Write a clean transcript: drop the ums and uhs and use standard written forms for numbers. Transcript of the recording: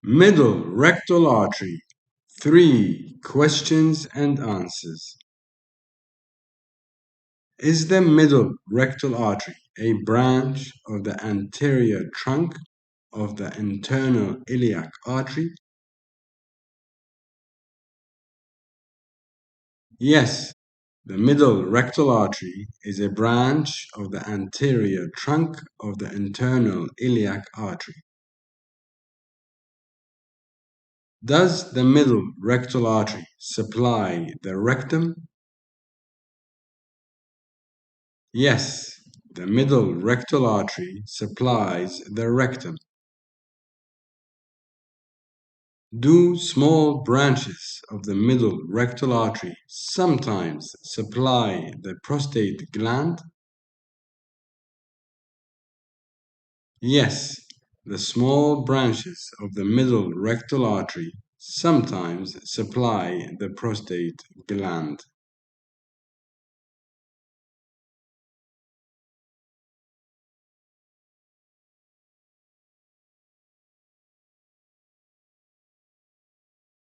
Middle rectal artery. 3 questions and answers. Is the middle rectal artery a branch of the anterior trunk of the internal iliac artery? Yes, the middle rectal artery is a branch of the anterior trunk of the internal iliac artery. Does the middle rectal artery supply the rectum? Yes, the middle rectal artery supplies the rectum. Do small branches of the middle rectal artery sometimes supply the prostate gland? Yes, the small branches of the middle rectal artery sometimes supply the prostate gland.